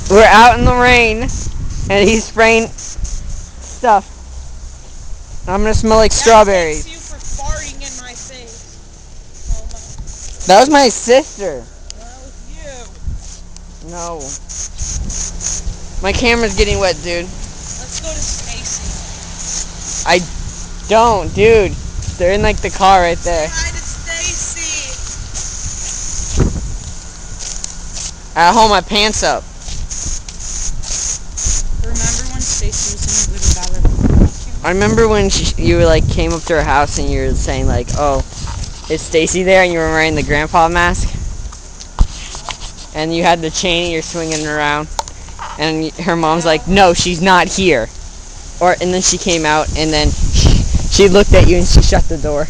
We're out in the rain, and he's spraying stuff. I'm gonna smell like strawberries. Thanks you for farting in my face. Oh my. That was my sister. That was you. No. My camera's getting wet, dude. Let's go to Stacy. I don't, dude. They're in like the car right there. Say hi to Stacy. I hold my pants up. Remember when Stacy was in a little ballet? I remember when you like came up to her house and you were saying like, "Oh, is Stacy there?" and you were wearing the grandpa mask, and you had the chain and you're swinging it around, and her mom's like, "No, she's not here," and then she came out and then she looked at you and she shut the door.